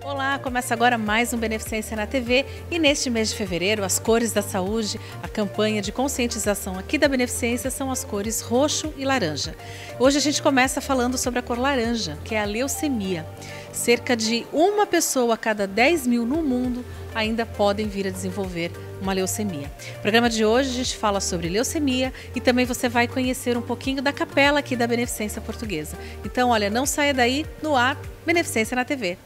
Olá, começa agora mais um Beneficência na TV e neste mês de fevereiro, as cores da saúde, a campanha de conscientização aqui da Beneficência são as cores roxo e laranja. Hoje a gente começa falando sobre a cor laranja, que é a leucemia. Cerca de uma pessoa a cada 10 mil no mundo ainda podem vir a desenvolver uma leucemia. No programa de hoje a gente fala sobre leucemia e também você vai conhecer um pouquinho da capela aqui da Beneficência Portuguesa. Então, olha, não saia daí, no ar, Beneficência na TV.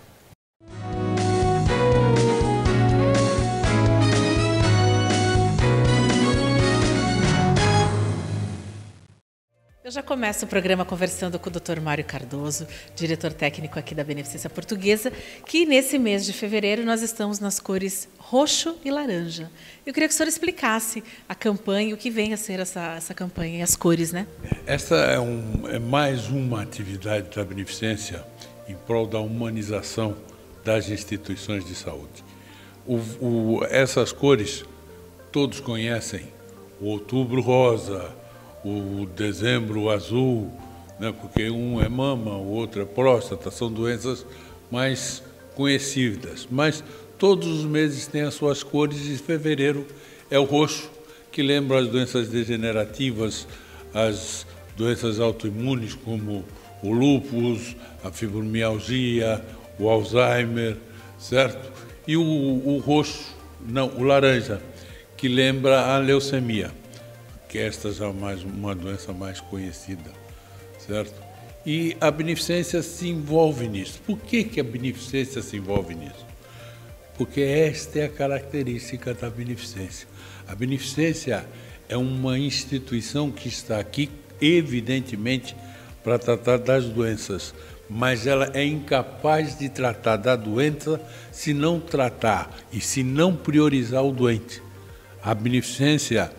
Eu já começo o programa conversando com o Dr. Mário Cardoso, diretor técnico aqui da Beneficência Portuguesa, que nesse mês de fevereiro nós estamos nas cores roxo e laranja. Eu queria que o senhor explicasse a campanha, o que vem a ser essa campanha e as cores, né? Esta é mais uma atividade da Beneficência em prol da humanização das instituições de saúde. Essas cores todos conhecem, o outubro rosa, o dezembro azul, né, porque um é mama, o outro é próstata, são doenças mais conhecidas. Mas todos os meses têm as suas cores e fevereiro é o roxo, que lembra as doenças degenerativas, as doenças autoimunes como o lúpus, a fibromialgia, o Alzheimer, certo? E o laranja, que lembra a leucemia, que esta já é uma doença mais conhecida, certo? E a Beneficência se envolve nisso. Por que a Beneficência se envolve nisso? Porque esta é a característica da Beneficência. A Beneficência é uma instituição que está aqui, evidentemente, para tratar das doenças, mas ela é incapaz de tratar da doença se não tratar e se não priorizar o doente. A Beneficência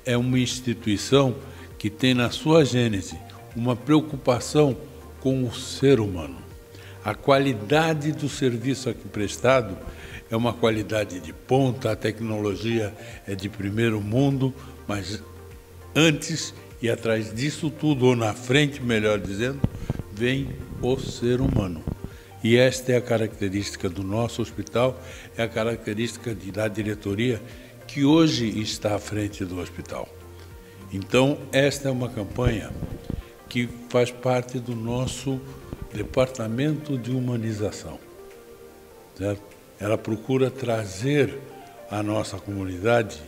é uma instituição que tem na sua gênese uma preocupação com o ser humano. A qualidade do serviço aqui prestado é uma qualidade de ponta, a tecnologia é de primeiro mundo, mas antes e atrás disso tudo, ou na frente, melhor dizendo, vem o ser humano. E esta é a característica do nosso hospital, é a característica da diretoria que hoje está à frente do hospital. Então, esta é uma campanha que faz parte do nosso departamento de humanização, certo? Ela procura trazer à nossa comunidade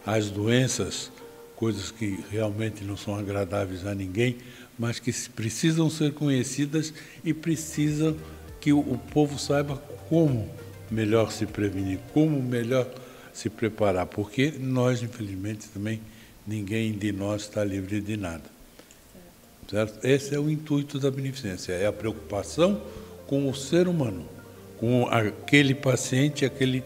as doenças, coisas que realmente não são agradáveis a ninguém, mas que precisam ser conhecidas e precisam que o povo saiba como melhor se prevenir, como melhor se preparar, porque nós, infelizmente, também, ninguém de nós está livre de nada. Certo? Esse é o intuito da Beneficência, é a preocupação com o ser humano, com aquele paciente, aquele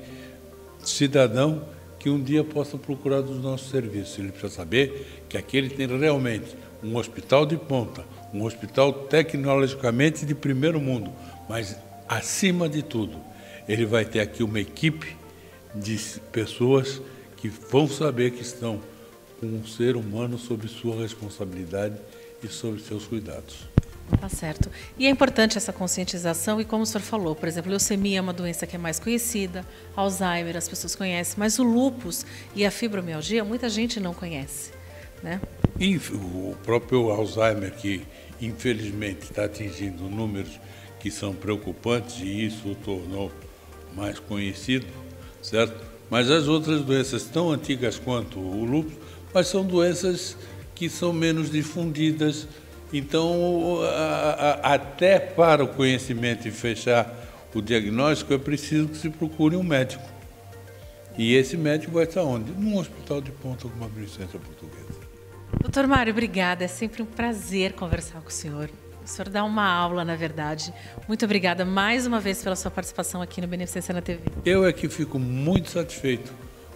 cidadão que um dia possa procurar dos nossos serviços. Ele precisa saber que aquele tem realmente um hospital de ponta, um hospital tecnologicamente de primeiro mundo, mas, acima de tudo, ele vai ter aqui uma equipe de pessoas que vão saber que estão com um ser humano sob sua responsabilidade e sob seus cuidados. Tá certo. E é importante essa conscientização e como o senhor falou, por exemplo, leucemia é uma doença que é mais conhecida, Alzheimer as pessoas conhecem, mas o lúpus e a fibromialgia muita gente não conhece, né? E o próprio Alzheimer, que infelizmente está atingindo números que são preocupantes e isso o tornou mais conhecido, certo? Mas as outras doenças tão antigas quanto o lúpus, mas são doenças que são menos difundidas. Então, até para o conhecimento e fechar o diagnóstico, é preciso que se procure um médico. E esse médico vai estar onde? Num hospital de ponta como a Beneficência Portuguesa. Doutor Mário, obrigada. É sempre um prazer conversar com o senhor. O senhor dá uma aula, na verdade. Muito obrigada mais uma vez pela sua participação aqui no Beneficência na TV. Eu é que fico muito satisfeito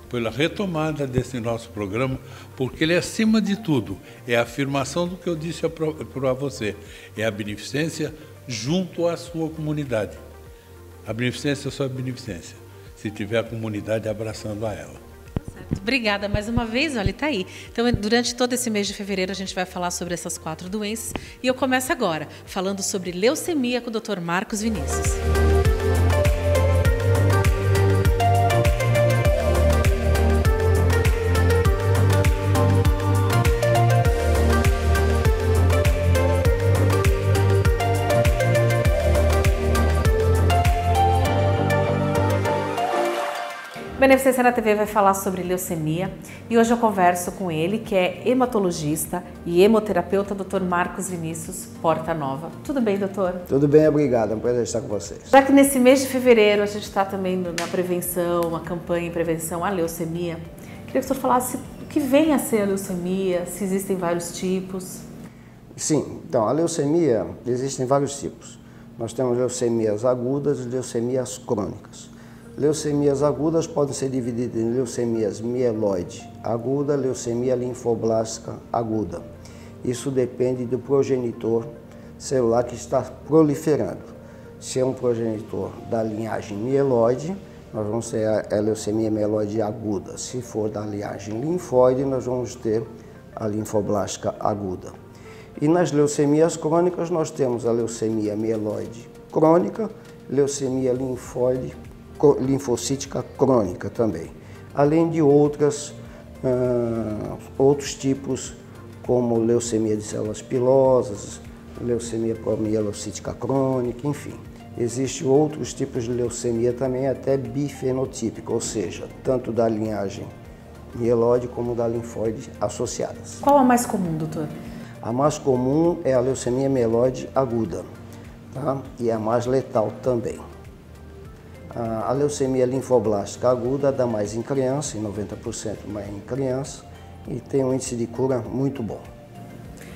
pela retomada desse nosso programa, porque ele, acima de tudo, é a afirmação do que eu disse para você. É a beneficência junto à sua comunidade. A beneficência é só a beneficência, se tiver a comunidade abraçando a ela. Obrigada mais uma vez, olha, está aí. Então, durante todo esse mês de fevereiro, a gente vai falar sobre essas 4 doenças. E eu começo agora, falando sobre leucemia com o Dr. Marcos Vinícius. Beneficência na TV vai falar sobre leucemia e hoje eu converso com ele, que é hematologista e hemoterapeuta, Dr. Marcos Vinícius Portanova. Tudo bem, doutor? Tudo bem, obrigado. É um prazer estar com vocês. Já que nesse mês de fevereiro a gente está também na prevenção, uma campanha em prevenção à leucemia, queria que o senhor falasse o que vem a ser a leucemia, se existem vários tipos. Sim, então a leucemia, existem vários tipos. Nós temos leucemias agudas e leucemias crônicas. Leucemias agudas podem ser divididas em leucemias mieloide aguda, leucemia linfoblástica aguda. Isso depende do progenitor celular que está proliferando. Se é um progenitor da linhagem mieloide, nós vamos ter a leucemia mieloide aguda. Se for da linhagem linfóide, nós vamos ter a linfoblástica aguda. E nas leucemias crônicas, nós temos a leucemia mieloide crônica, leucemia linfocítica crônica também, além de outros tipos, como leucemia de células pilosas, leucemia mielocítica crônica, enfim. Existem outros tipos de leucemia também, até bifenotípica, ou seja, tanto da linhagem mieloide como da linfóide associadas. Qual a mais comum, doutor? A mais comum é a leucemia mieloide aguda, tá? E a mais letal também. A leucemia linfoblástica aguda dá mais em criança, em 90% mais em criança, e tem um índice de cura muito bom.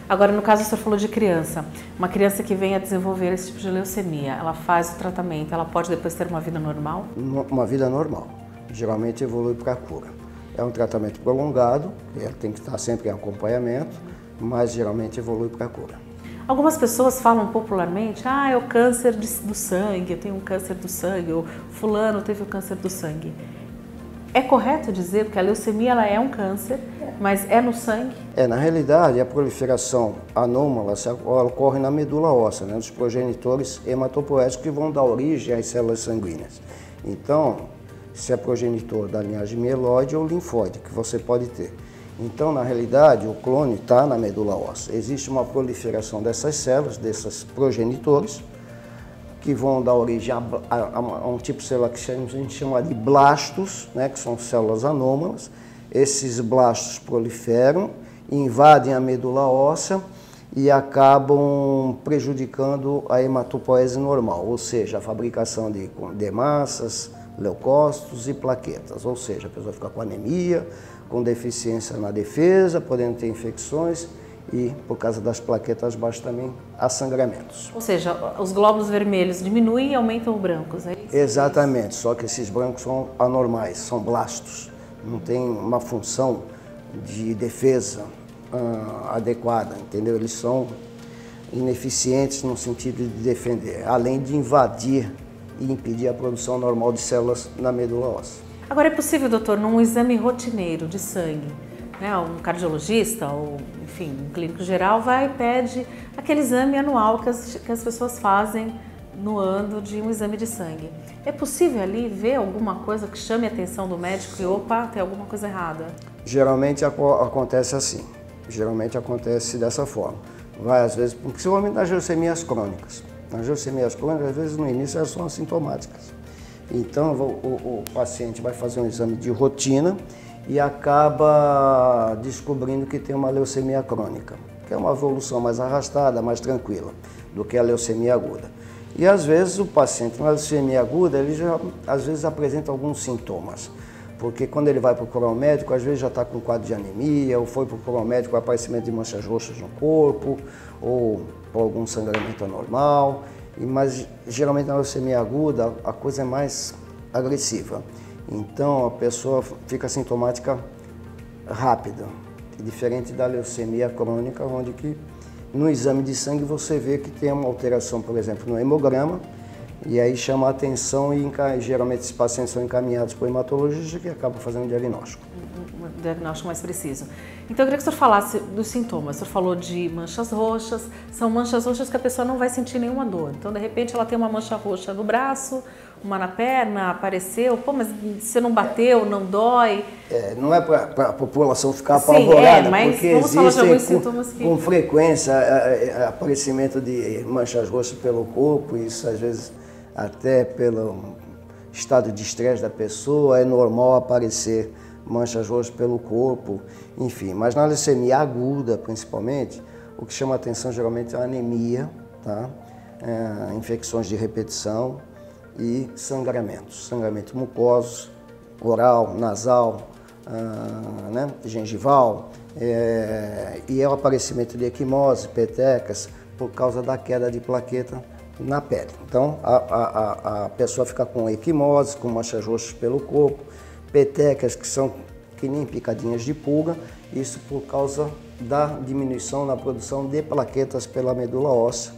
Agora, no caso, o senhor falou de criança. Uma criança que vem a desenvolver esse tipo de leucemia, ela faz o tratamento, ela pode depois ter uma vida normal? Uma vida normal. Geralmente evolui para a cura. É um tratamento prolongado, ela tem que estar sempre em acompanhamento, mas geralmente evolui para a cura. Algumas pessoas falam popularmente, é o câncer do sangue, eu tenho um câncer do sangue, ou fulano teve o câncer do sangue. É correto dizer que a leucemia ela é um câncer, mas é no sangue? Na realidade, a proliferação anômala ocorre na medula óssea, né, dos progenitores hematopoéticos que vão dar origem às células sanguíneas. Então, se é progenitor da linhagem mieloide ou linfóide, que você pode ter. Então, na realidade, o clone está na medula óssea. Existe uma proliferação dessas células, desses progenitores, que vão dar origem a um tipo de célula que a gente chama de blastos, né, que são células anômalas. Esses blastos proliferam, invadem a medula óssea e acabam prejudicando a hematopoese normal, ou seja, a fabricação de massas, leucócitos e plaquetas. Ou seja, a pessoa fica com anemia, com deficiência na defesa, podendo ter infecções e, por causa das plaquetas baixas, também há sangramentos. Ou seja, os glóbulos vermelhos diminuem e aumentam os brancos, é isso? Exatamente, só que esses brancos são anormais, são blastos, não tem uma função de defesa adequada, entendeu? Eles são ineficientes no sentido de defender, além de invadir e impedir a produção normal de células na medula óssea. Agora, é possível, doutor, num exame rotineiro de sangue, né, um cardiologista ou, enfim, um clínico geral vai e pede aquele exame anual que as pessoas fazem no ano de um exame de sangue. É possível ali ver alguma coisa que chame a atenção do médico e, opa, tem alguma coisa errada? Geralmente acontece assim, geralmente acontece dessa forma. Vai, às vezes, principalmente nas leucemias crônicas. Nas leucemias crônicas, às vezes, no início, elas são assintomáticas. Então, o paciente vai fazer um exame de rotina e acaba descobrindo que tem uma leucemia crônica, que é uma evolução mais arrastada, mais tranquila do que a leucemia aguda. E, às vezes, o paciente na leucemia aguda, ele já, às vezes, apresenta alguns sintomas. Porque quando ele vai procurar um médico, às vezes já está com quadro de anemia, ou foi procurar um médico com aparecimento de manchas roxas no corpo, ou por algum sangramento anormal. Mas geralmente na leucemia aguda a coisa é mais agressiva. Então a pessoa fica sintomática rápida, diferente da leucemia crônica, onde que no exame de sangue você vê que tem uma alteração, por exemplo, no hemograma, e aí chama a atenção e geralmente esses pacientes são encaminhados para o hematologista que acaba fazendo um diagnóstico. Um diagnóstico mais preciso. Então eu queria que o senhor falasse dos sintomas. O senhor falou de manchas roxas, são manchas roxas que a pessoa não vai sentir nenhuma dor. Então de repente ela tem uma mancha roxa no braço, uma na perna, apareceu, mas você não bateu, não dói. Não é para a população ficar apavorada, mas porque existe com frequência aparecimento de manchas roxas pelo corpo, isso às vezes até pelo estado de estresse da pessoa, é normal aparecer manchas roxas pelo corpo, enfim. Mas na leucemia aguda, principalmente, o que chama atenção geralmente é a anemia, tá? Infecções de repetição e sangramentos. Sangramentos mucosos, oral, nasal, né? Gengival, e é o aparecimento de equimose, petecas, por causa da queda de plaqueta na pele. Então, a pessoa fica com equimose, com manchas roxas pelo corpo, petecas que são que nem picadinhas de pulga, isso por causa da diminuição na produção de plaquetas pela medula óssea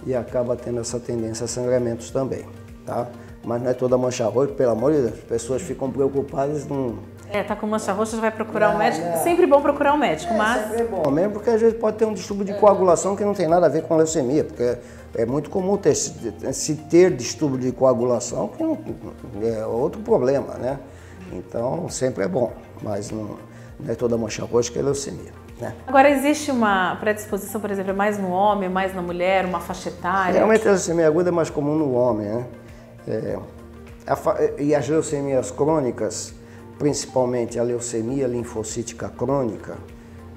e acaba tendo essa tendência a sangramentos também, tá? Mas não é toda mancha roxa, pelo amor de Deus, as pessoas ficam preocupadas com... Tá com mancha roxa, já vai procurar um médico. Sempre bom procurar um médico, mas... Sempre é bom, mesmo porque às vezes pode ter um distúrbio de coagulação que não tem nada a ver com leucemia, porque é muito comum se ter distúrbio de coagulação, que é outro problema, né? Então, sempre é bom, mas não é toda mancha roxa que é leucemia, né? Agora, existe uma predisposição, por exemplo, mais no homem, mais na mulher, uma faixa etária? Realmente a leucemia aguda é mais comum no homem, né? E as leucemias crônicas, principalmente a leucemia linfocítica crônica,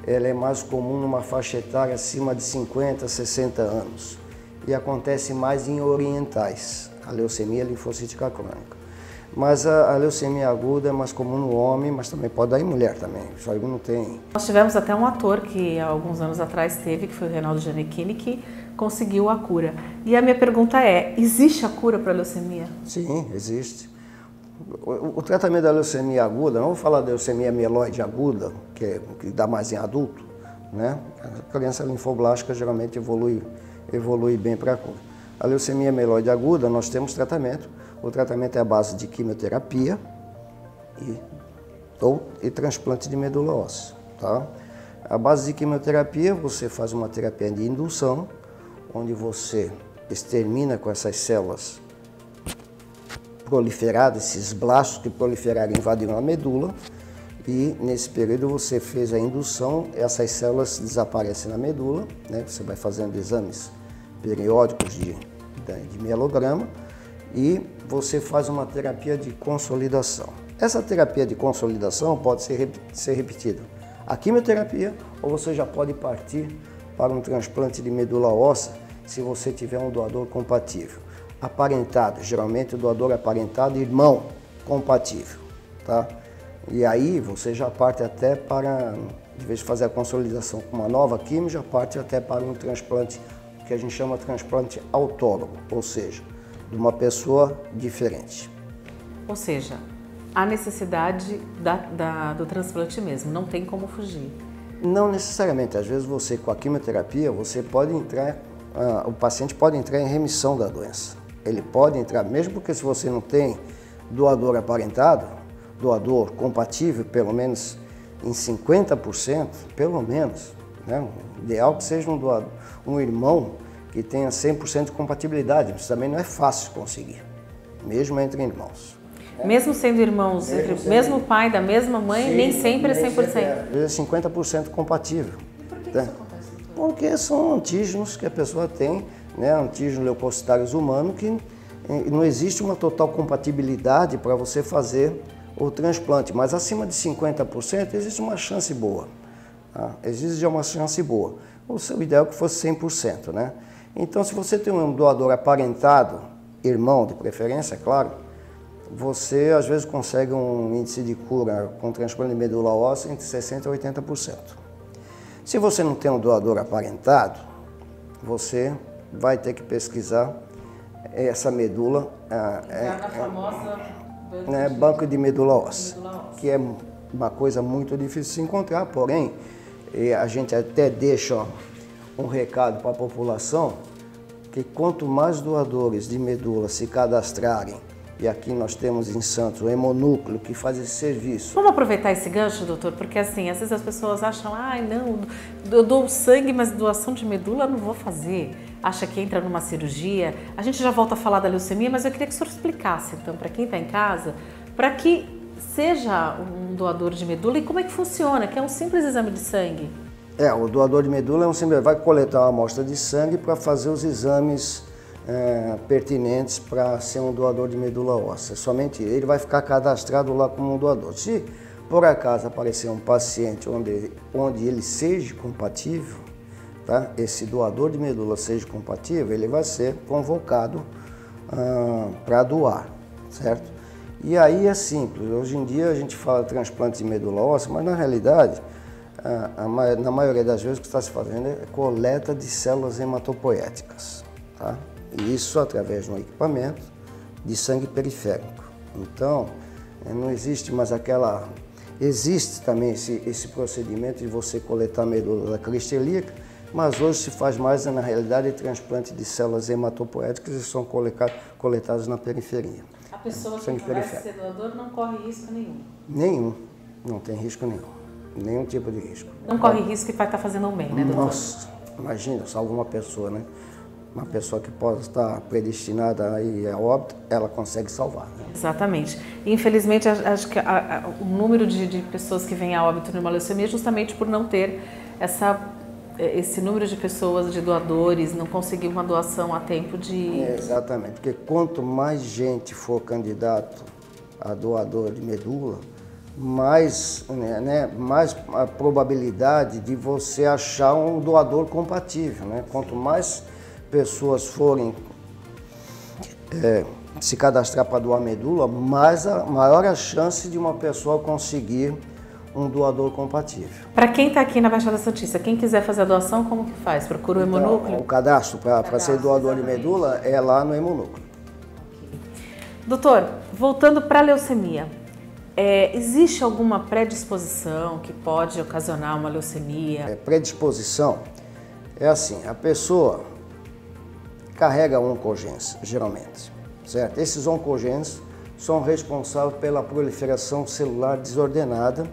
ela é mais comum numa faixa etária acima de 50, 60 anos. E acontece mais em orientais, a leucemia linfocítica crônica. Mas a leucemia aguda é mais comum no homem, mas também pode dar em mulher também, só que não tem. Nós tivemos até um ator que há alguns anos atrás teve, que foi o Reinaldo Gianecchini, que conseguiu a cura. E a minha pergunta é, existe a cura para a leucemia? Sim, existe. O tratamento da leucemia aguda, não vou falar da leucemia mieloide aguda, que dá mais em adulto, né? A criança linfoblástica geralmente evolui bem para a cura. A leucemia mieloide aguda, nós temos tratamento. O tratamento é a base de quimioterapia e transplante de medula óssea, tá? A base de quimioterapia, você faz uma terapia de indução, onde você extermina com essas células proliferadas, esses blastos que proliferaram e invadiram a medula, e nesse período você fez a indução, essas células desaparecem na medula, né? Você vai fazendo exames periódicos de mielograma, e você faz uma terapia de consolidação. Essa terapia de consolidação pode ser repetida. A quimioterapia, ou você já pode partir para um transplante de medula óssea, se você tiver um doador compatível. Aparentado, geralmente o doador aparentado, irmão compatível, tá? E aí você já parte até para, de vez de fazer a consolidação com uma nova quimio, já parte até para um transplante que a gente chama de transplante autólogo, ou seja, de uma pessoa diferente. Ou seja, há necessidade do transplante mesmo, não tem como fugir. Não necessariamente, às vezes você com a quimioterapia, você pode entrar, o paciente pode entrar em remissão da doença. Ele pode entrar, mesmo porque se você não tem doador aparentado, doador compatível, pelo menos em 50%, pelo menos, né? O ideal que seja um doador, um irmão que tenha 100% de compatibilidade, mas também não é fácil conseguir, mesmo entre irmãos. Mesmo sendo irmãos, mesmo pai da mesma mãe, sim, nem sempre é 100%. Às vezes é 50% compatível. Por que isso acontece, doutor? Porque são antígenos que a pessoa tem, né, antígenos leucocitários humanos, que não existe uma total compatibilidade para você fazer o transplante, mas acima de 50% existe uma chance boa. Tá? Existe uma chance boa. O seu ideal é que fosse 100%, né? Então, se você tem um doador aparentado, irmão de preferência, é claro, você às vezes consegue um índice de cura com transplante de medula óssea entre 60% e 80%. Se você não tem um doador aparentado, você vai ter que pesquisar essa medula, a famosa banco de medula óssea, que é uma coisa muito difícil de se encontrar, porém, a gente até deixa um recado para a população, que quanto mais doadores de medula se cadastrarem, e aqui nós temos em Santos o hemonúcleo que faz esse serviço. Vamos aproveitar esse gancho, doutor, porque assim, às vezes as pessoas acham, não, eu dou sangue, mas doação de medula eu não vou fazer. Acha que entra numa cirurgia. A gente já volta a falar da leucemia, mas eu queria que o senhor explicasse, então, para quem está em casa, para que seja um doador de medula e como é que funciona, que é um simples exame de sangue. O doador de medula vai coletar uma amostra de sangue para fazer os exames pertinentes para ser um doador de medula óssea. Somente ele vai ficar cadastrado lá como um doador. Se por acaso aparecer um paciente onde ele seja compatível, tá? Esse doador de medula seja compatível, ele vai ser convocado para doar, certo? E aí é simples. Hoje em dia a gente fala de transplante de medula óssea, mas na realidade, na maioria das vezes o que está se fazendo é coleta de células hematopoéticas, tá? E isso através de um equipamento de sangue periférico. Então, não existe mais aquela... Existe também esse procedimento de você coletar a medula da crista ilíaca, mas hoje se faz mais, na realidade, transplante de células hematopoéticas e são coletadas na periferia. A pessoa que vai ser doador não corre risco nenhum? Nenhum, não tem risco nenhum, nenhum tipo de risco. Não corre risco que vai estar fazendo um bem, né, doutor? Nossa, imagina, salva uma pessoa, né? Uma pessoa que pode estar predestinada a ir a óbito, ela consegue salvar, né? Exatamente. Infelizmente, acho que o número de pessoas que vêm a óbito numa leucemia é justamente por não ter esse número de pessoas, de doadores, não conseguir uma doação a tempo de... Exatamente, porque quanto mais gente for candidato a doador de medula, mais a probabilidade de você achar um doador compatível, né? Quanto mais pessoas forem se cadastrar para doar medula, maior a chance de uma pessoa conseguir um doador compatível. Para quem está aqui na Baixada Santista, quem quiser fazer a doação, como que faz? Procura o Hemonúcleo? O cadastro para ser doador de medula é lá no Hemonúcleo. Okay. Doutor, voltando para a leucemia, existe alguma predisposição que pode ocasionar uma leucemia? Predisposição é assim, a pessoa carrega oncogenes, geralmente, certo? Esses oncogenes são responsáveis pela proliferação celular desordenada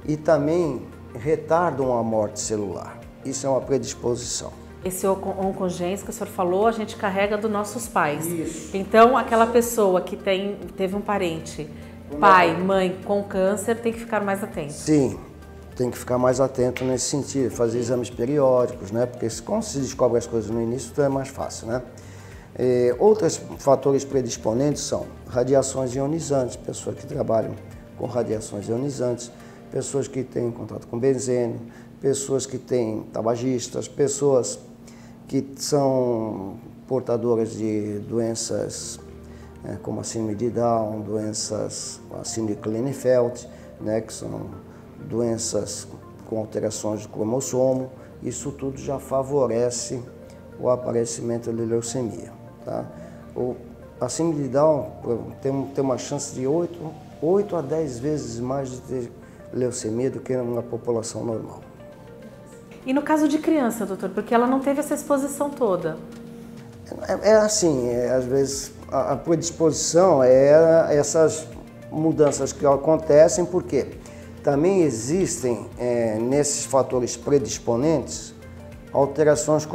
e também retardam a morte celular. Isso é uma predisposição. Esse oncogenes que o senhor falou, a gente carrega dos nossos pais. Isso. Então, aquela pessoa que teve um parente, pai, mãe com câncer, tem que ficar mais atento. Sim, tem que ficar mais atento nesse sentido, fazer exames periódicos, né? Porque quando se descobre as coisas no início, tudo é mais fácil, né? Outros fatores predisponentes são radiações ionizantes, pessoas que trabalham com radiações ionizantes, pessoas que têm contato com benzeno, pessoas que têm tabagistas, pessoas que são portadoras de doenças como a síndrome de Down, doenças, a síndrome de Klinefelter, né, que são doenças com alterações de cromossomo. Isso tudo já favorece o aparecimento de leucemia. Tá? A síndrome de Down tem uma chance de 8 a 10 vezes mais de ter leucemia do que na população normal. E no caso de criança, doutor, porque ela não teve essa exposição toda? Assim, às vezes a predisposição é essas mudanças que acontecem, porque também existem nesses fatores predisponentes alterações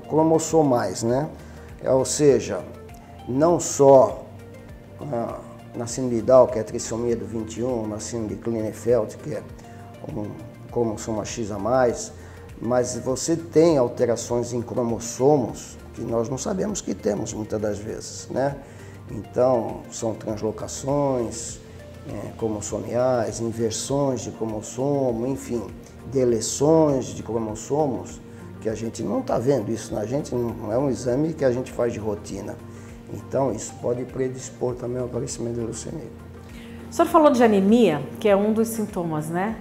cromossomais, né? Ou seja, não só na síndrome de Down, que é a trissomia do 21, na síndrome de Klinefelter, que é um cromossomo X a mais, mas você tem alterações em cromossomos que nós não sabemos que temos muitas das vezes, né? Então, são translocações cromossomiais, inversões de cromossomo, enfim, deleções de cromossomos, que a gente não está vendo isso na gente, não é um exame que a gente faz de rotina. Então, isso pode predispor também ao aparecimento de leucemia. O senhor falou de anemia, que é um dos sintomas, né?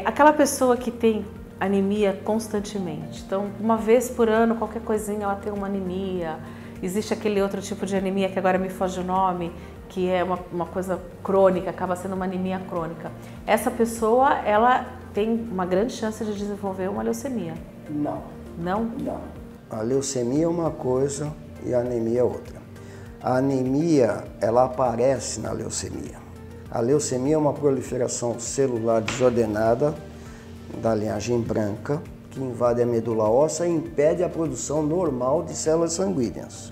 Aquela pessoa que tem anemia constantemente. Então, uma vez por ano, qualquer coisinha, ela tem uma anemia. Existe aquele outro tipo de anemia que agora me foge o nome, que é uma coisa crônica, acaba sendo uma anemia crônica. Essa pessoa, ela tem uma grande chance de desenvolver uma leucemia. Não. Não? Não. A leucemia é uma coisa e a anemia é outra. A anemia, ela aparece na leucemia. A leucemia é uma proliferação celular desordenada da linhagem branca, que invade a medula óssea e impede a produção normal de células sanguíneas.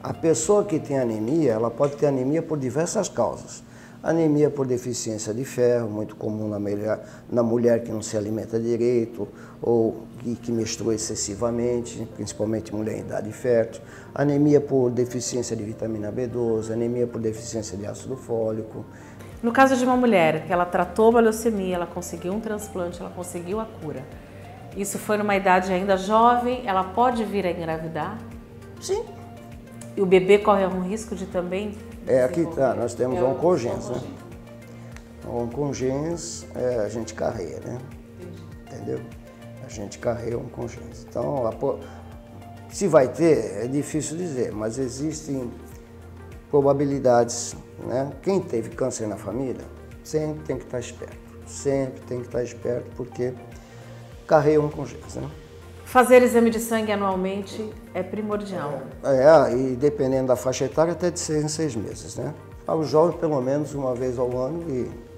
A pessoa que tem anemia, ela pode ter anemia por diversas causas. Anemia por deficiência de ferro, muito comum na mulher que não se alimenta direito ou que menstrua excessivamente, principalmente mulher em idade fértil. Anemia por deficiência de vitamina B12, anemia por deficiência de ácido fólico. No caso de uma mulher que ela tratou uma leucemia, ela conseguiu um transplante, ela conseguiu a cura. Isso foi numa idade ainda jovem, ela pode vir a engravidar? Sim. E o bebê corre um risco de também? Aqui tá, nós temos o oncogenes, né? O oncogenes a gente carrega, né? Entendeu? A gente carrega o oncogenes. Então, se vai ter, é difícil dizer, mas existem probabilidades, né? Quem teve câncer na família sempre tem que estar esperto. Sempre tem que estar esperto, porque carrega o oncogenes, né? Fazer exame de sangue anualmente é primordial. E dependendo da faixa etária, até de 6 em 6 meses, né? Para o jovem, pelo menos uma vez ao ano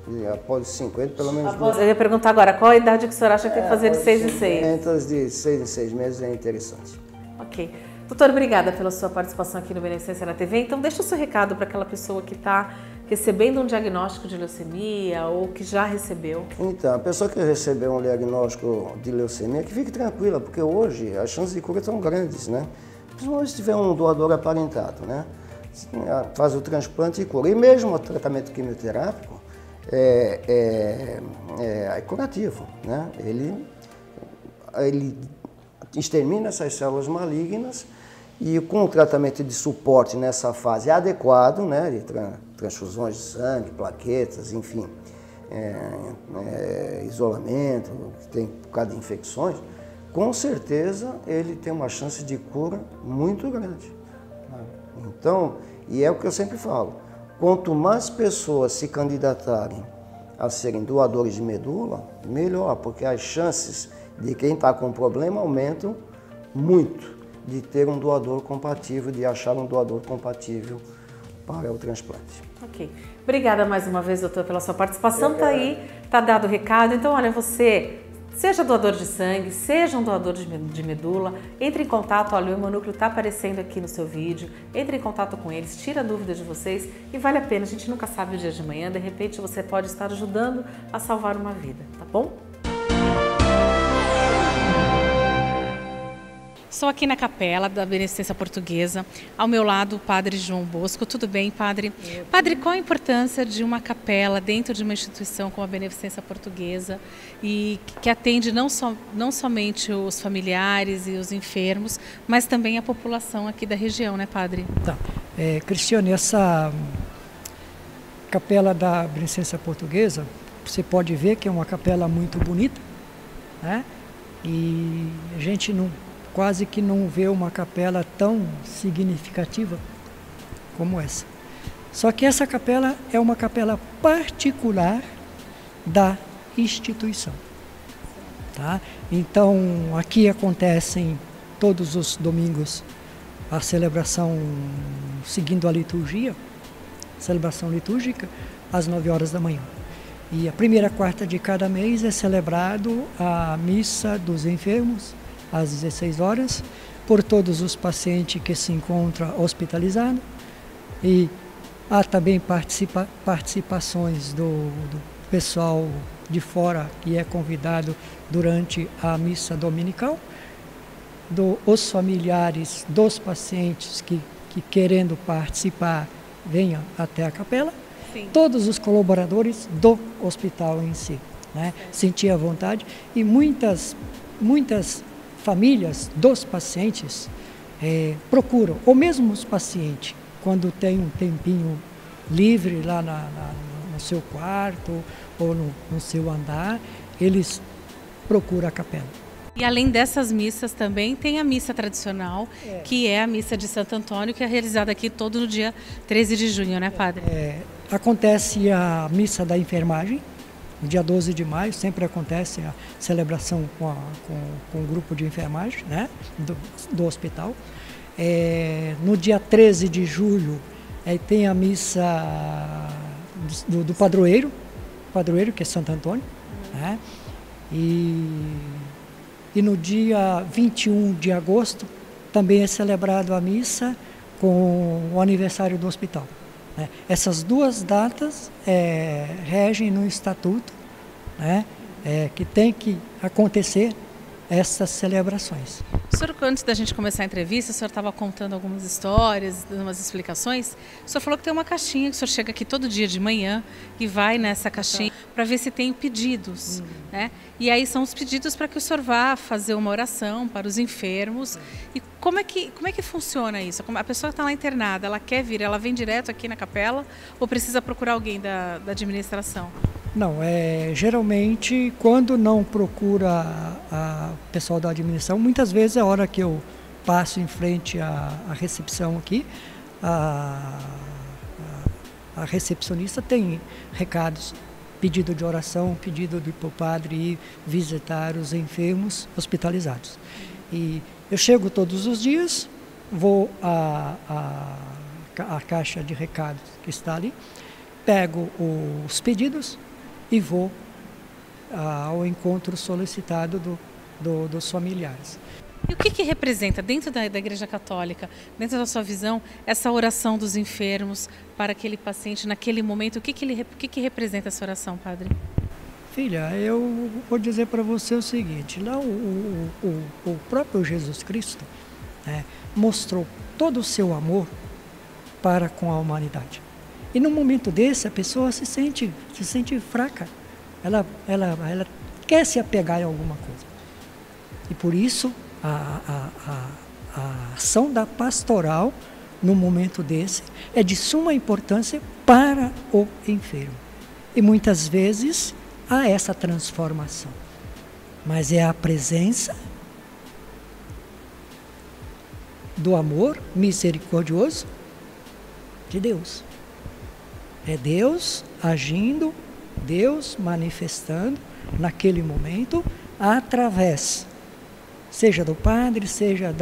e após 50, pelo menos duas. Eu ia perguntar agora, qual a idade que o senhor acha que tem que fazer de 6 em 6? Entre de 6 em 6 meses é interessante. Ok. Doutor, obrigada pela sua participação aqui no Beneficência na TV. Então, deixa o seu recado para aquela pessoa que está recebendo um diagnóstico de leucemia ou que já recebeu. Então, a pessoa que recebeu um diagnóstico de leucemia, que fique tranquila, porque hoje as chances de cura são grandes, né? Principalmente se tiver um doador aparentado, né? Faz o transplante e cura. E mesmo o tratamento quimioterápico é curativo, né? Ele extermina essas células malignas e com o tratamento de suporte nessa fase adequado, né, de transfusões de sangue, plaquetas, enfim, isolamento, tem por causa de infecções, com certeza ele tem uma chance de cura muito grande. Então, e é o que eu sempre falo, quanto mais pessoas se candidatarem a serem doadores de medula, melhor, porque as chances de quem está com problema aumentam muito de ter um doador compatível, de achar um doador compatível para o transplante. Ok. Obrigada mais uma vez, doutor, pela sua participação. Está aí, está dado o recado. Então, olha, você, seja doador de sangue, seja um doador de medula, entre em contato, olha, o Hemonúcleo está aparecendo aqui no seu vídeo, entre em contato com eles, tira dúvidas de vocês e vale a pena, a gente nunca sabe o dia de manhã, de repente você pode estar ajudando a salvar uma vida, tá bom? Estou aqui na capela da Beneficência Portuguesa, ao meu lado o Padre João Bosco. Tudo bem, Padre? Padre, qual a importância de uma capela dentro de uma instituição como a Beneficência Portuguesa e que atende não somente os familiares e os enfermos, mas também a população aqui da região, né, Padre? Tá. Cristiane, essa capela da Beneficência Portuguesa, você pode ver que é uma capela muito bonita, né? E a gente quase que não vê uma capela tão significativa como essa. Só que essa capela é uma capela particular da instituição. Tá? Então, aqui acontecem todos os domingos a celebração seguindo a liturgia, celebração litúrgica, às 9 horas da manhã. E a primeira quarta de cada mês é celebrado a missa dos enfermos, às 16 horas, por todos os pacientes que se encontram hospitalizados. E há também participações do pessoal de fora que é convidado durante a missa dominical, os familiares dos pacientes que querendo participar venham até a capela. Sim. Todos os colaboradores do hospital em si, né? Sentir a vontade e muitas famílias dos pacientes procuram, ou mesmo os pacientes, quando tem um tempinho livre lá no seu quarto ou no seu andar, eles procuram a capela. E além dessas missas também tem a missa tradicional, que é a missa de Santo Antônio, que é realizada aqui todo no dia 13 de junho, né, Padre? Acontece a missa da enfermagem, no dia 12 de maio, sempre acontece a celebração com o grupo de enfermagem, né, do hospital. No dia 13 de julho tem a missa do padroeiro, que é Santo Antônio, né, e no dia 21 de agosto também é celebrado a missa com o aniversário do hospital. né? Essas duas datas regem no estatuto, né? Que tem que acontecer essas celebrações. O senhor, antes da gente começar a entrevista, o senhor estava contando algumas histórias, dando umas explicações. O senhor falou que tem uma caixinha, que o senhor chega aqui todo dia de manhã e vai nessa caixinha para ver se tem pedidos, né? E aí são os pedidos para que o senhor vá fazer uma oração para os enfermos. E como é que funciona isso? A pessoa está lá internada, ela quer vir, ela vem direto aqui na capela ou precisa procurar alguém da administração? Não, geralmente quando não procura o pessoal da administração, muitas vezes é a hora que eu passo em frente à recepção aqui, a recepcionista tem recados, pedido de oração, pedido para o padre ir visitar os enfermos hospitalizados. E eu chego todos os dias, vou à caixa de recados que está ali, pego os pedidos e vou ao encontro solicitado dos familiares. E o que representa, dentro da Igreja Católica, dentro da sua visão, essa oração dos enfermos para aquele paciente naquele momento? O que representa essa oração, padre? Filha, eu vou dizer para você o seguinte, lá o próprio Jesus Cristo mostrou todo o seu amor para com a humanidade. E num momento desse, a pessoa se sente fraca. Ela quer se apegar em alguma coisa. E por isso, a ação da pastoral, num momento desse, é de suma importância para o enfermo. E muitas vezes há essa transformação. Mas é a presença do amor misericordioso de Deus. É Deus agindo, Deus manifestando naquele momento através, seja do padre, seja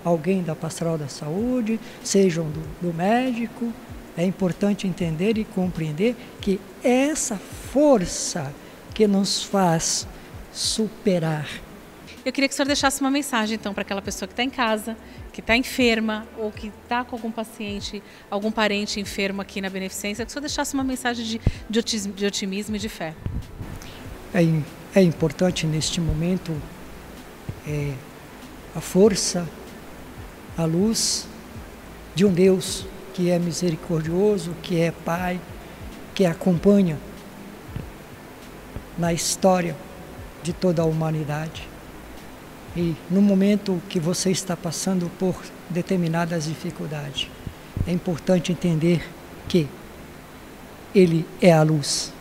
alguém da pastoral da saúde, seja do médico. É importante entender e compreender que essa força que nos faz superar. Eu queria que o senhor deixasse uma mensagem, então, para aquela pessoa que está em casa, que está enferma ou que está com algum paciente, algum parente enfermo aqui na Beneficência, que o senhor deixasse uma mensagem de otimismo e de fé. É importante neste momento a força, a luz de um Deus que é misericordioso, que é Pai, que acompanha na história de toda a humanidade. E no momento que você está passando por determinadas dificuldades, é importante entender que Ele é a luz,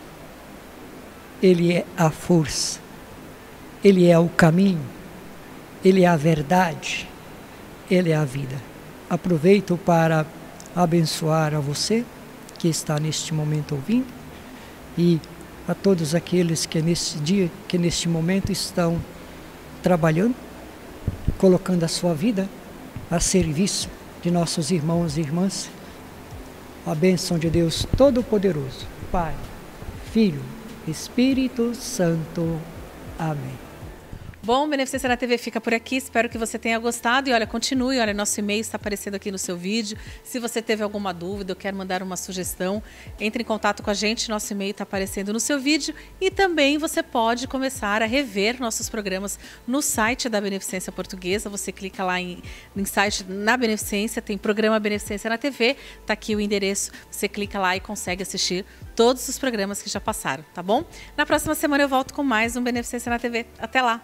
Ele é a força, Ele é o caminho, Ele é a verdade, Ele é a vida. Aproveito para abençoar a você que está neste momento ouvindo e a todos aqueles que neste dia, que neste momento estão trabalhando, colocando a sua vida a serviço de nossos irmãos e irmãs. A bênção de Deus Todo-Poderoso, Pai, Filho, Espírito Santo. Amém. Bom, Beneficência na TV fica por aqui, espero que você tenha gostado e olha, continue, olha, nosso e-mail está aparecendo aqui no seu vídeo. Se você teve alguma dúvida ou quer mandar uma sugestão, entre em contato com a gente, nosso e-mail está aparecendo no seu vídeo e também você pode começar a rever nossos programas no site da Beneficência Portuguesa, você clica lá em site na Beneficência, tem programa Beneficência na TV, está aqui o endereço, você clica lá e consegue assistir todos os programas que já passaram, tá bom? Na próxima semana eu volto com mais um Beneficência na TV, até lá!